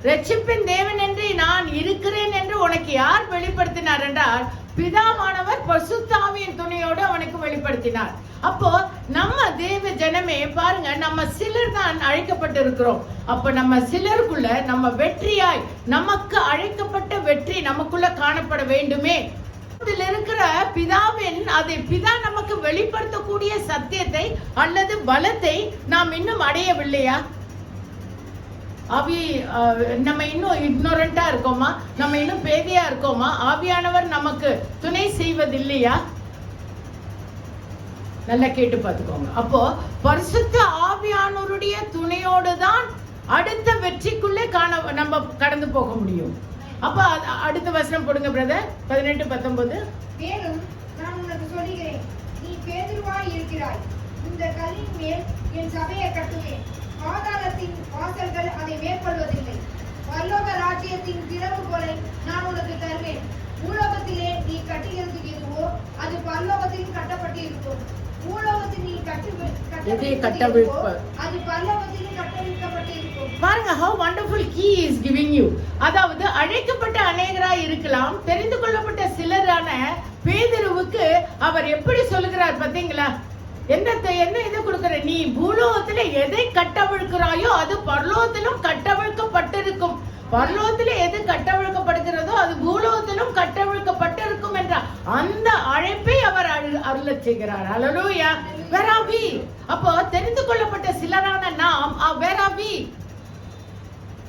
ரட்சிப்பின் தேவன் என்று நான் இருக்கிறேன் என்று உனக்கு யார் வெளிப்படுத்தினார் என்றால் பிதாவானவர் பரிசுத்த ஆவியின் துணையோடு அவனுக்கு வெளிப்படுத்தினார். அப்போ நம்ம தேவ ஜனமே பாருங்க, நம்ம சிலர் தான் அழைக்கப்பட்டிருக்கிறோம். அப்ப நம்ம சிலருக்குள்ள நம்ம வெற்றியாய், நமக்கு அழைக்கப்பட்ட வெற்றி நமக்குள்ள காணப்பட வேண்டுமே. இதில் இருக்கிற பிதாவின், அதை பிதா நமக்கு வெளிப்படுத்தக்கூடிய சத்தியத்தை அல்லது பலத்தை நாம் இன்னும் அடையவில்லையா? நம்ம இன்னும் இக்னோரண்டா இருக்கோமா? நம்ம இன்னும் பேதியா இருக்கோமா? ஆவியானவர் நமக்கு துணை செய்வதில்லையா? நல்லா கேட்டு பார்த்துக்கோங்க. அப்போ பரிசுத்த ஆவியானவருடைய துணையோடு தான் அடுத்த வெற்றிக்குள்ளே நம்ம கடந்து போக முடியும். அப்ப அடுத்த வசனம் போடுங்க பிரதர், 18, 19. மேலும் நான் உனக்கு சொல்லுகிறேன், நீ பேதுருவாய் இருக்கிறாய், இந்த கல்லின் மேல் என் சபையை கட்டுவேன், பாதாளத்தின் வாசல்கள் அதை மேற்கொள்வதில்லை. பரலோக ராஜ்யத்தின் திறவுகோலை நான் உனக்கு தருவேன். பூலோகத்திலே நீ கட்டுகிறது எதுவோ அது பரலோகத்திலும் கட்டப்பட்டிருக்கும், பூலோகத்தில் நீ கட்டவிழ்ப்போ அது பரலோகத்திலும் கட்டவிழ்க்கப்பட்டிருக்கும். பாருங்க, how wonderful he is giving you. அதாவது அழைக்கப்பட்ட அநேகராய் இருக்கலாம், தெரிந்து கொள்ளப்பட்ட சிலரான பேதுருவுக்கு அவர் எப்படி சொல்லுகிறார் பாத்தீங்களா? என்ன இதை கொடுக்கிற, நீ பூலோகத்துல எதை கட்டவிழ்க்கிறாயோ அது பரலோகத்திலும் கட்டவிழ்க்கப்பட்டிருக்கும், பரலோகத்திலே எது கட்டவிழ்க்கப்படுகிறதோ அது பூலோகத்திலும் கட்டவிழ்க்கப்பட்டிருக்கும் என்ற அந்த அழைப்பை அவர் அருளச் செய்கிறார். ஹல்லேலூயா. where are we? அப்போ தெரிந்து கொள்ளப்பட்ட சிலரான நாம் where are we?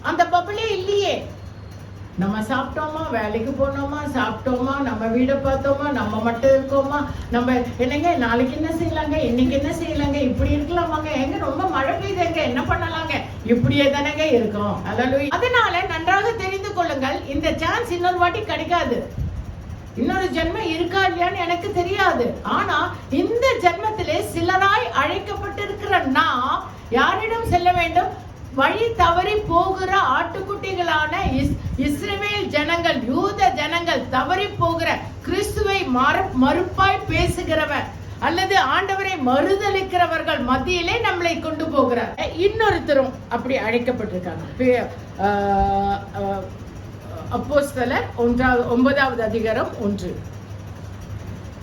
அந்த பபிளே இல்லையே. நம்ம சாப்பிட்டோமா, வேலைக்கு போனோமா, சாப்பிட்டோமா, நம்ம வீடை பார்த்தோமா, நம்ம மட்டும் இருக்கோமா, நம்ம என்னங்க நாளைக்கு என்ன செய்யலாங்க, இன்னைக்கு என்ன செய்யலாங்க, இப்படி இருக்கலாமாங்க, எங்க ரொம்ப மழை பெய்யுதுங்க, என்ன பண்ணலாங்க, இப்படியே தானங்க இருக்கும். அதனால நன்றாக தெரிந்து கொள்ளுங்கள், இந்த சான்ஸ் இன்னொரு வாட்டி கிடைக்காது. இன்னொரு ஜென்மம் இருக்கா இல்லையான்னு எனக்கு தெரியாது. ஆனா இந்த ஜென்மத்திலே சிலராய் அழைக்கப்பட்டிருக்கிற நாம் யாரிடம் செல்ல வேண்டும்? வழி தவறி போகிற ஆட்டுக்குட்டிகளான இஸ்ரவேல் ஜனங்கள், யூத ஜனங்கள், தவறி போகிற கிறிஸ்துவை மறுப்பாய் பேசுகிறவர் அல்லது ஆண்டவரை மறுதலிக்கிறவர்கள் மத்தியிலே நம்மளை கொண்டு போகிறார். இன்னொருத்தரும் அப்படி அழைக்கப்பட்டிருக்காங்க. அப்போஸ்தலர் 9வது அதிகாரம் 1.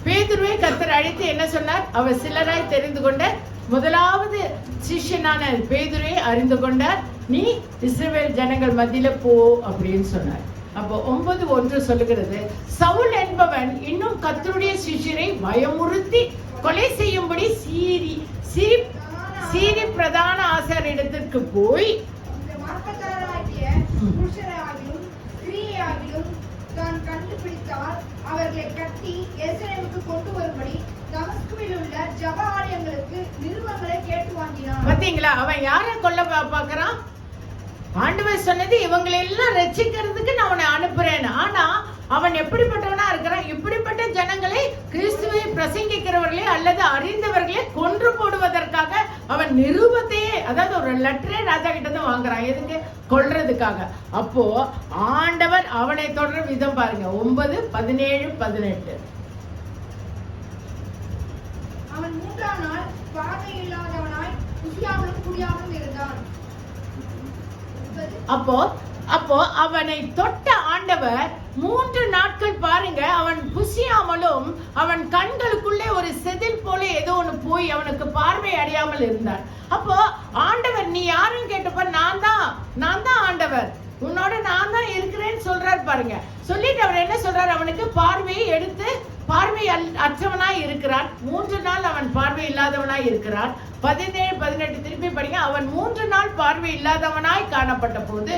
பேதுருவை கர்த்தர் அழைத்து என்ன சொன்னார்? அவர் சிலராய் தெரிந்து கொண்ட முதலாவது சிஷ்யனான பேதுருவை அறிந்து கொண்டார். நீ இஸ்ரவேல் ஜனங்கள் மத்தியில போ அப்படின்னு சொன்னார். அப்போ 9:1 சொல்லுகிறது, சவுல் என்பவன் இன்னும் கர்த்தருடைய சிஷ்யரை பயமுறுத்தி கொலை செய்யும்படி சீரி பிரதான ஆசாரியரிடத்திற்கு போய் தான் கண்டுபிடித்தால் அவர்களை கட்டி எருசலேமுக்கு கொண்டு வரும்படி தமஸ்குவில் உள்ள ஜெப ஆலயங்களுக்கு நிருபங்களை கேட்டு வாங்கினான். பாத்தீங்களா, அவன் யாரை கொல்ல பாக்குறான்? ஆண்டவர் சொன்னது இவங்களை எல்லாம் ரட்சிக்கிறதுக்கு நான் அவனை அனுப்புறேன். ஆனா அவன் எப்படிப்பட்டவனா இருக்கிறான்? இப்படிப்பட்ட ஜனங்களை, கிறிஸ்துவை பிரசங்கிக்கிறவர்களே அல்லது அறிந்தவர்களே கொன்று போடுவதற்காக அவன் நிருபத்தையே, அதாவது ஒரு லெட்டரே ராஜா கிட்ட தான் வாங்குறான். எதுக்கு? கொல்றதுக்காக. அப்போ ஆண்டவர் அவனை தொடர விதம் பாருங்க. 9, 17, 18. அவன் 3ஆம் நாள் பார்வை இல்லாதவனாய் குடியாமலும் குடியாமலும் இருந்தான். அப்போ அவனை தொட்ட ஆண்டவர் 3 நாட்கள் பாருங்க, அவன் புசியாமலும் அவன் கண்களுக்குள்ளே ஒரு செதில் போல ஏதோ ஒண்ணு போய் அவனுக்கு பார்வை அடையாமல் இருந்தான். அப்போ ஆண்டவர் நீ யாருன்னு கேட்டப்ப நான் தான் ஆண்டவர், உன்னோட நான் தான் இருக்கிறேன்னு சொல்றாரு பாருங்க. சொல்லிட்டு அவர் என்ன சொல்றாரு? அவனுக்கு பார்வையை எடுத்து பார்வை அற்றவனாய் இருக்கிறான். 3 நாள் அவன் பார்வை இல்லாதவனாய் இருக்கிறான். 17, 18 திருப்பி படிங்க. அவன் 3 நாள் பார்வை இல்லாதவனாய் காணப்பட்ட போது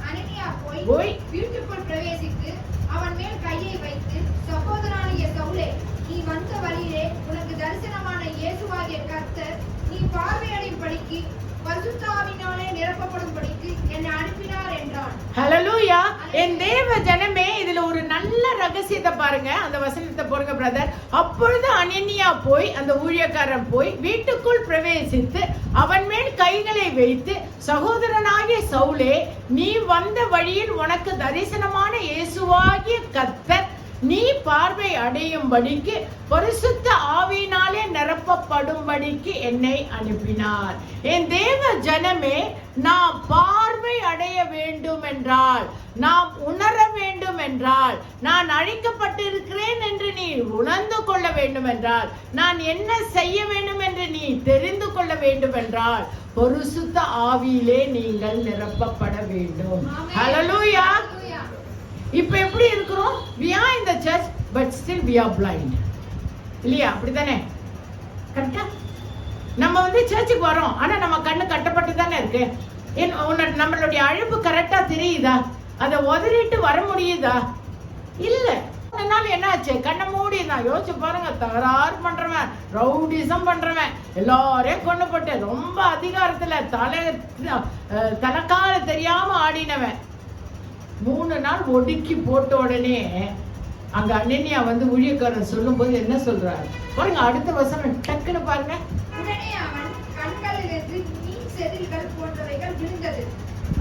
அனனியா போய் வீட்டுக்குள் பிரவேசித்து அவன் மேல் கையை வைத்து, சகோதரனாகிய சவுலே, நீ வந்த வழியிலே உனக்கு தரிசனமான இயேசுவாகிய கர்த்தர் நீ பார்வையடையும்படிக்கு பரிசுத்த ஆவியினாலே நிரப்பப்படும்படிக்கு என்னை அனுப்பினார் என்றான். ஹல்லேலூயா. என் தேவ ஜனமே, இதுல ஒரு நல்ல ரகசியத்தை பாருங்க. அந்த வசனத்தை போடுங்க பிரதர். அப்பொழுது அனனியா போய், அந்த ஊழியக்காரன் போய் வீட்டுக்குள் பிரவேசித்து அவன் மேல் கைகளை வைத்து, சகோதரனாகிய சவுலே, நீ வந்த வழியில் உனக்கு தரிசனமான இயேசுவாகிய கர்த்தர் நீ பார்வை அடையும்படிக்கு பரிசுத்த ஆவியினாலே நிரப்பப்படும்படிக்கு என்னை அனுப்பினார். என் தேவ ஜனமே, நாம் பார்வை அடைய வேண்டும் என்றால், நாம் உணர வேண்டும் என்றால், நான் அழைக்கப்பட்டிருக்கிறேன் என்று நீ உணர்ந்து கொள்ள வேண்டும் என்றால், நான் என்ன செய்ய வேண்டும் என்று நீ தெரிந்து கொள்ள வேண்டும் என்றால், பரிசுத்த ஆவியிலே நீங்கள் நிரப்பப்பட வேண்டும். ஹல்லேலூயா. இப்ப எப்படி இருக்கிறோம்? we are in the church but still we are blind. இல்லையா? அப்படிதானே? கரெக்டா? நம்ம சர்ச்சுக்கு வரோம், ஆனா நம்ம கண்ணு கட்டப்பட்டு தானே இருக்கு. நம்மளுடைய அழைப்பு கரெக்டா தெரியுதா? அதை உதறிட்டு வர முடியுதா? இல்ல. என்ன ஆச்சு? கண்ணை மூடி நான் யோசிச்சு பாருங்க. தகராறு பண்றவன், ரவுடிசம் பண்றவன், எல்லாரையும் கொண்டு போட்டு ரொம்ப அதிகாரத்துல தனக்கால தெரியாம ஆடினவன் 3 நாள் ஒடுக்கி போட்ட உடனே அங்க அனனியா ஊழியக்காரன் சொல்லும் போது என்ன சொல்றாரு பாருங்க. அடுத்த வசனம் டக்குன்னு பாருங்க. உடனே அவன் கண்களிலிருந்து மீன் செதில்கள் போன்றவைகள் விழுந்தது.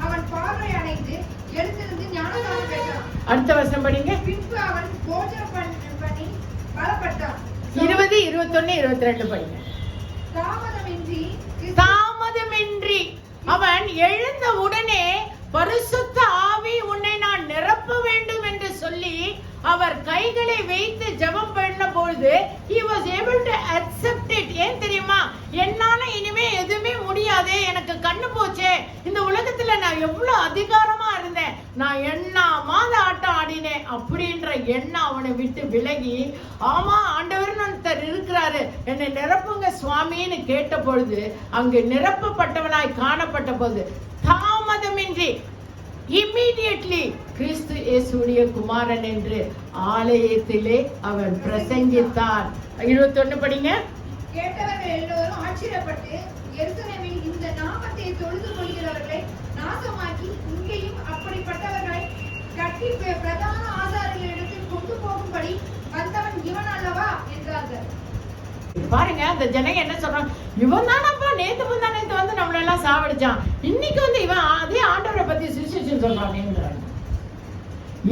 அவன் பார்வை அடைந்து எழுந்திருந்து ஞானஸ்நானம் பெற்றான். அடுத்த வசனம் படிங்க. பின்பு அவன் போஜனம் பண்ணி பலப்பட்டான். 20, 21, 22 படிங்க. தாமதமின்றி அவன் எழுந்த உடனே பரிசுத்த ஆவி உன்னை நான் நிரப்ப வேண்டும் என்று சொல்லி அவர் கைகளை வைத்து ஜெபம் பண்ண பொழுது he was able to accept it. ஏன் தெரியுமா? என்னால இனிமே எதுவுமே முடியாதே, எனக்கு கண்ணு போச்சே, இந்த உலகத்துல நான் எவ்வளவு அதிகாரமா இருந்தேன், நான் எண்ணாமாத ஆட்டம் ஆடினேன் அப்படின்ற எண்ணம் அவனை விட்டு விலகி, ஆமா ஆண்டவர்னு ஒருத்தர் இருக்கிறாரு, என்னை நிரப்புங்க சுவாமின்னு கேட்ட பொழுது, அங்கு நிரப்பப்பட்டவனாய் காணப்பட்ட போது தாமதமின்றி immediately கிறிஸ்து இயேசுடைய குமாரன் என்று ஆலயத்திலே அவன் பிரசங்கித்தான். 21 படிங்க. கேட்டவர்கள் எல்லோரும் ஆச்சரியப்பட்டு எருசலேமில் இந்த நாமத்தை தொழுது கொள்கிறவர்களை நாசமாக்கி இங்கேயும் அப்படிப்பட்டவர்களை கட்டி பிரதான ஆசாரியர்களிடத்தில் கொண்டு போகும்படி வந்தவன் இவன் அல்லவா என்றார்கள். பாருங்க, அந்த ஜனங்க என்ன சொல்றாங்க? இவன் தானப்பா நேத்து நம்மள எல்லாம் சாவடிச்சான், இன்னைக்கு இவன் அதே ஆண்டவரை பத்தி சுவிசேஷம் சொல்றாங்க.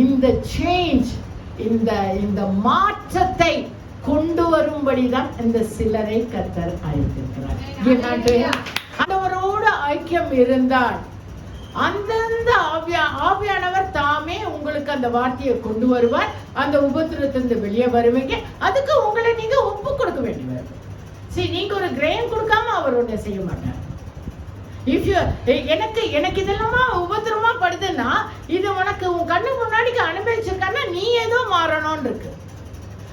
இந்த சேஞ்ச், இந்த மாற்றத்தை கொண்டு வரும்படிதான் இந்த சிலரை கர்த்தர் அழைத்திருக்கிறார். ஆண்டவரோடு ஐக்கியம் இருந்தால் அந்தந்த ஆவியானவர் தாமே உங்களுக்கு அந்த வார்த்தையை கொண்டு வருவார். அந்த உபத்திரத்திலிருந்து வெளியே வருவீங்க. அதுக்கு உங்களை நீங்க ஒப்பு கொடுக்க வேண்டியவர். சரி, நீங்க ஒரு கிரயம் கொடுக்காம அவர் ஒண்ணு செய்ய மாட்டார். எனக்கு இதெல்லாம் உபத்திரமா படுதுன்னா, இது உனக்கு உன் கண்ணு முன்னாடி அனுபவிச்சிருக்கான்னா நீ ஏதோ மாறணும்னு இருக்கு.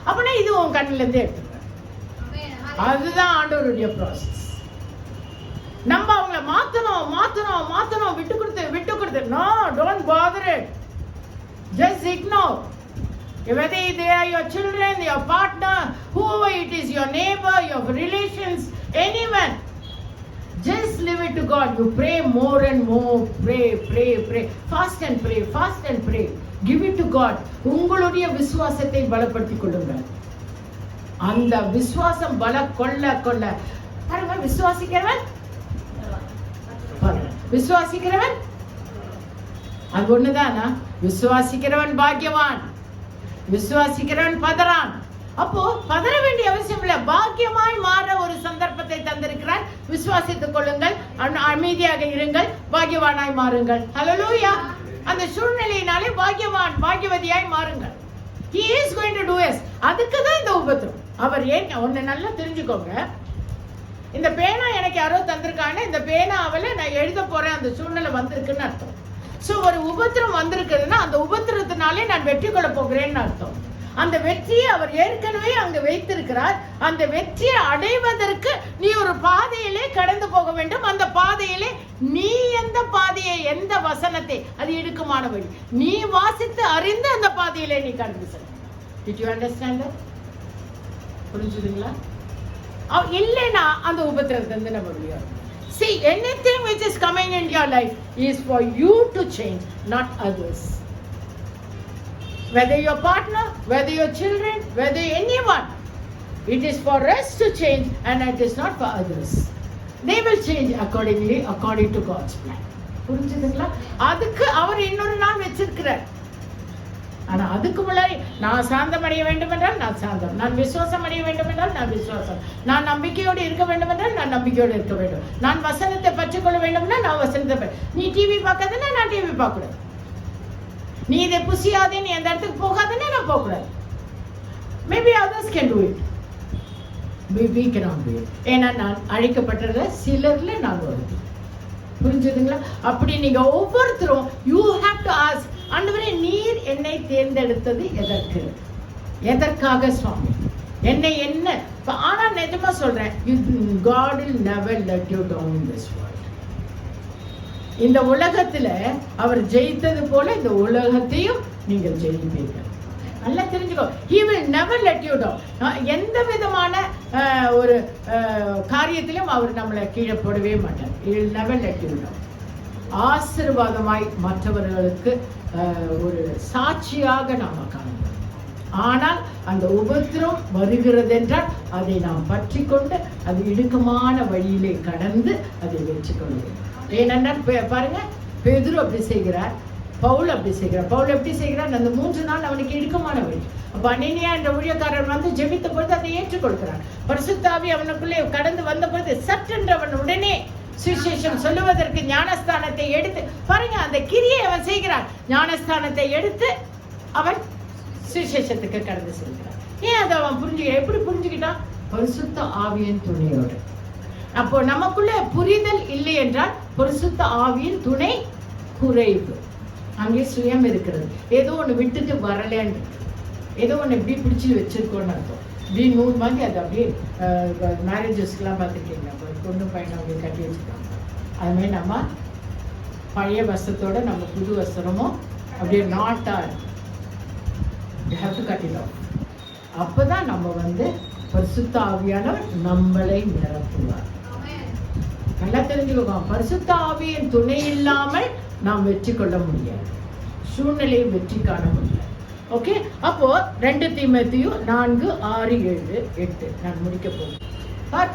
அப்படின்னா இது உன் கண்ணுல இருந்து எடுத்துக்க. அதுதான் ஆண்டவருடைய ப்ராசஸ். நம்ம அவங்கள மாத்தணும் விட்டு கொடுத்து no, don't bother it, just ignore. Whether they are your children, your partner, whoever it is, your neighbor, your relations, anyone, just leave it to God. You pray more and more, pray, fast and pray, give it to God. உங்களுடைய விசுவாசத்தை பலப்படுத்திக் கொள்ளுங்கள். அந்த விசுவாசம் பல கொள்ள பாருங்க, விசுவாசிக்கிறவன் விசுவாசிக்கிறவன் அது ஒண்ணுதானா? விசுவாசிக்கிறவன் பாக்கியவான், விசுவாசிக்கிறவன் பதறான். அப்போ பதற வேண்டிய அவசியம் இல்ல. பாக்கியமாய் மாற ஒரு சந்தர்ப்பத்தை தந்திருக்கிறார். விசுவாசித்துக் கொள்ளுங்கள், அமைதியாக இருங்கள், பாக்கியவானாய் மாறுங்கள். ஹல்லேலூயா. அந்த சூழ்நிலையினாலே பாக்கியவான் பாக்கியவதியாய் மாறுங்கள். He is going to do it. அதுக்கு தான் இந்த உபத்திரம். அவர் ஏன் ஒன்னு நல்லா தெரிஞ்சுக்கோங்க. இந்த பேனா எனக்கு யாரோ தந்திருக்காங்க, இந்த பேனாவில நான் எழுத போறேன், அந்த சூழ்நிலை வந்திருக்குன்னு அர்த்தம். சோ ஒரு உபத்திரம் வந்திருக்குதுன்னா அந்த உபத்திரத்தினாலே நான் வெற்றி கொள்ள போகிறேன்னு அர்த்தம். அந்த வெற்றியை அவர் ஏற்கனவே அங்க வைத்திருக்கிறார். அந்த வெற்றியை அடைவதற்கு நீ ஒரு பாதையிலே கடந்து போக வேண்டும். அந்த பாதையிலே நீ எந்த பாதையை, எந்த வசனத்தை, அது இடுக்கமான வழி, நீ வாசித்து அறிந்து அந்த பாதையிலே நீ கடந்து செல்ல. Did you understand that? புரிஞ்சுதுங்களா? இல்லைன்னா அந்த உபத்திரத்தை நம்ம முடியாது. See, anything which is coming in your life is for you to change, not others. Whether your partner, whether your children, whether anyone, it is for us to change and it is not for others. They will change accordingly, according to God's plan. புரிஞ்சுதுங்களா? அதுக்கு அவர் இன்னொரு நாள் வச்சிருக்கிறார். ஆனா அதுக்கு முன்னாடி நான் சாந்தம் அடைய வேண்டும் என்றால் நான் சாந்தம், நான் விசுவாசம் அடைய வேண்டும் என்றால் நான் விசுவாசம், நான் நம்பிக்கையோடு இருக்க வேண்டும் என்றால் நான் நம்பிக்கையோடு இருக்க வேண்டும், நான் வசனத்தை பற்றிக்கொள்ள வேண்டும்னா நான் வசனத்தை. நீ டிவி பார்க்காதுன்னா நான் டிவி பார்க்க கூடாது, நீ இதை புசியாதே, நீ அந்த இடத்துக்கு போகாதுன்னா நான் போக கூடாது. Maybe others can to it, we cannot do it. ஏன்னா நான் அழைக்கப்பட்டதுல சிலர்ல நான் வருது. புரிஞ்சுதுங்களா? அப்படி நீங்க ஒவ்வொருத்தரும் you have to ask, ஆண்டவரே நீர் என்னை தேர்ந்தெடுத்தது எதற்கு, எதற்காக சுவாமி என்னை என்ன? ஆனா நிஜமா சொல்றேன், God will never let you down in this world. இந்த உலகத்துல அவர் ஜெயித்தது போல இந்த உலகத்தையும் நீங்கள் ஜெயிப்பீர்கள். நல்லா தெரிஞ்சுக்கோ, he will never let you down. எந்த விதமான ஒரு காரியத்திலும் அவர் நம்மளை கீழே போடவே மாட்டார். he will never let you down. ஆசீர்வாதமாய் மற்றவர்களுக்கு ஒரு சாட்சியாக நாம காணலாம். ஆனால் அந்த உபத்திரம் வருகிறது என்றால் அதை நாம் பற்றி கொண்டு அது இடுக்கமான வழியிலே கடந்து அதை வெற்றி கொள்கிறோம். ஏனென்றால் பாருங்க, பேதுரு அப்படி செய்கிறார், பவுல் அப்படி செய்கிறார். பவுல் எப்படி செய்கிறார்? அந்த 3 நாள் அவனுக்கு இடுக்கமான வழி. அப்ப அனனியா என்ற ஊழியக்காரர் வந்து ஜெபித்த பொழுது அதை ஏற்றுக்கொள்கிறார். பரிசுத்த ஆவி அவனுக்குள்ளே கடந்து வந்த பொழுது சற்றென்று அவன் உடனே சுவிசேஷம் சொல்லுவதற்கு ஞானஸ்தானத்தை எடுத்து, பாருங்க அந்த கிரியை அவன் செய்கிறான். ஞானஸ்தானத்தை எடுத்து அவன் சுவிசேஷத்துக்கு கடந்து செல்கிறான். ஏன் அதை அவன் எப்படி புரிஞ்சுக்கிட்டான்? பரிசுத்த ஆவியின் துணையோடு. அப்போ நமக்குள்ள புரிதல் இல்லை என்றால் பரிசுத்த ஆவியின் துணை குறைவு. அங்கே சுயம் இருக்கிறது. ஏதோ ஒண்ணு விட்டுட்டு வரலன்னு, ஏதோ ஒண்ணு எப்படி பிடிச்சி வச்சிருக்கோன்னு அர்த்தம். இப்படி 100 மாதிரி அது அப்படியே மேரேஜஸ்க்கெல்லாம் பார்த்துருக்கீங்க, பொண்ணு பையனை அப்படியே கட்டி வச்சுருக்காங்க. அதுமாதிரி நம்ம பழைய வஸ்திரத்தோட நம்ம புது வஸ்திரமும் அப்படியே நாட்டா கட்டிடும். அப்பதான் நம்ம வந்து பரிசுத்த ஆவியானவர் நம்மளை நிரப்புவார். நல்லா தெரிஞ்சுக்கோங்க, பரிசுத்த ஆவியின் துணை இல்லாமல் நாம் வெற்றி கொள்ள முடியாது, சூழ்நிலையை வெற்றி காண முடியாது. ஓகே, அப்போ 2 தீமோத்தேயு 4, 6, 7, 8 நான் முடிக்க போகிறேன்.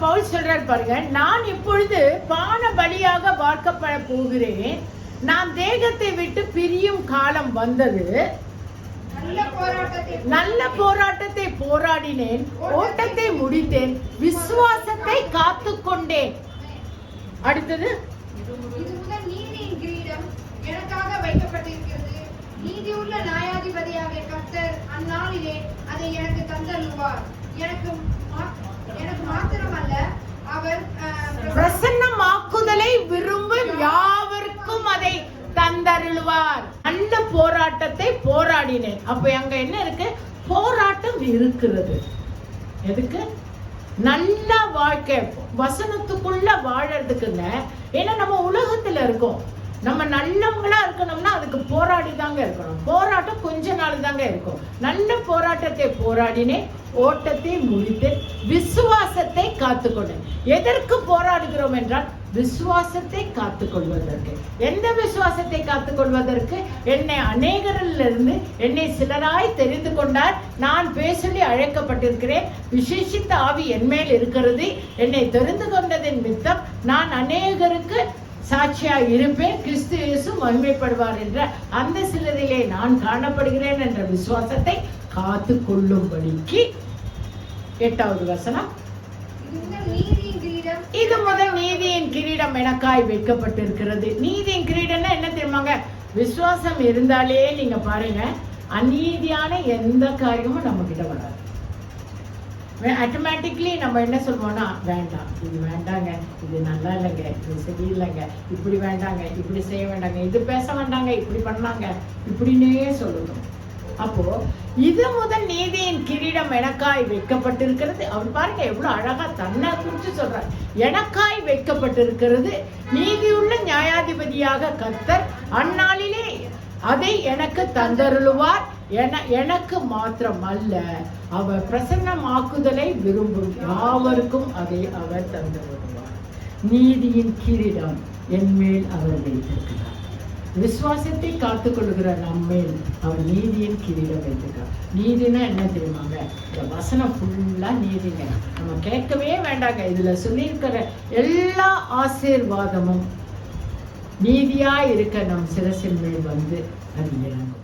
பவுல் சொல்றார் பாருங்க, நான் இப்பொழுது பான பலியாக வார்க்கப்பட போகிறேன், நான் தேகத்தை விட்டு பிரியும் காலம் வந்தது, நல்ல போராட்டத்தை போராடினேன், ஓட்டத்தை முடித்தேன், விசுவாசத்தை காத்து கொண்டேன். அடுத்தது, நீதியின் கிரீடம் எனக்காக வைக்கப்பட்டிருக்கிறது, நீதியுள்ள நியாயாதிபதியாக கர்த்தர் அந்நாளிலே அதை எனக்கு தந்தருள்வார். எனக்கு மாத்திரமல்ல, அவர் பிரசன்னமாக்குதலை விரும்பும் யாவருக்கும் அதை தந்தருள்வார். நல்ல போராட்டத்தை போராடினேன். அப்ப அங்க என்ன இருக்கு? போராட்டம் இருக்கிறது. எதுக்கு? நல்ல வாழ்க்கை, வசனத்துக்குள்ள வாழறதுக்குங்க. ஏன்னா நம்ம உலகத்துல இருக்கோம், நம்ம நல்லவங்களா இருக்கணும்னா அதுக்கு போராடி தாங்க இருக்கணும். போராட்டம் கொஞ்ச நாள் தாங்க இருக்கும். நல்ல போராட்டத்தை போராடினேன், ஓட்டத்தை முடித்தேன், விசுவாசத்தை காத்துக்கொண்டேன். எதற்கு போராடுகிறோம் என்றால் விசுவாசத்தை காத்துக்கொள்வதற்கு. எந்த விசுவாசத்தை காத்துக்கொள்வதற்கு? என்னை அநேகரிலிருந்து என்னை சிலராய் தெரிந்து கொண்டார், நான் பேசலி அழைக்கப்பட்டிருக்கிறேன், விசேஷித்த ஆவி என்மேல் இருக்கிறது, என்னை தெரிந்து கொண்டதின் மித்தம் நான் அநேகருக்கு சாட்சியாய் இருப்பேன், கிறிஸ்து இயேசு மகிமைப்படுவார் என்ற அந்த சிலரிலே நான் காணப்படுகிறேன் என்ற விசுவாசத்தை காத்து கொள்ளும்படிக்கு. 8வது வசனம், இது முதல் நீதியின் கிரீடம் எனக்காய் வைக்கப்பட்டிருக்கிறது. நீதியின் கிரீடம்னா என்ன தெரியுமாங்க? விசுவாசம் இருந்தாலே நீங்க பாருங்க, அநீதியான எந்த காரியமும் நம்ம கிட்ட வராது. ஆட்டோமேட்டிக்லி நம்ம என்ன சொல்லுவோம்னா, வேண்டாம், இது வேண்டாங்க, இது நல்லா இல்லைங்க, இது சரியில்லைங்க, இப்படி வேண்டாங்க, இப்படி செய்ய வேண்டாங்க, இது பேச வேண்டாங்க, இப்படி பண்ணாங்க, இப்படின்னே சொல்லணும். அப்போ இது முதல் நீதியின் கிரீடம் எனக்காய் வைக்கப்பட்டிருக்கிறது. அவர் பாருங்க எவ்வளவு அழகா தன்னை குறித்து சொல்றார். எனக்காய் வைக்கப்பட்டிருக்கிறது, நீதியுள்ள நியாயாதிபதியாக கர்த்தர் அந்நாளிலே அதை எனக்கு தந்தருளுவார். எனக்கு மாத்திரம் அல்ல, அவர் பிரசன்னமாக்குதலை விரும்பும் யாவருக்கும் அதை அவர் தந்தருளுவார். நீதியின் கிரீடம் என் மேல் அவர் வைத்திருக்கிறார். விசுவாசத்தை காத்துக்கொள்ளுகிற நம்மேல் அவர் நீதியின் கிரீடம் வைத்திருக்கிறார். நீதினா என்ன தெரியுமாங்க? இந்த வசனம் ஃபுல்லா நீதிங்க. நம்ம கேட்கவே வேண்டாங்க. இதுல சொல்லியிருக்கிற எல்லா ஆசீர்வாதமும் நீதியா இருக்க நம் சிரசின் மேல் வந்து அது இறங்கும்.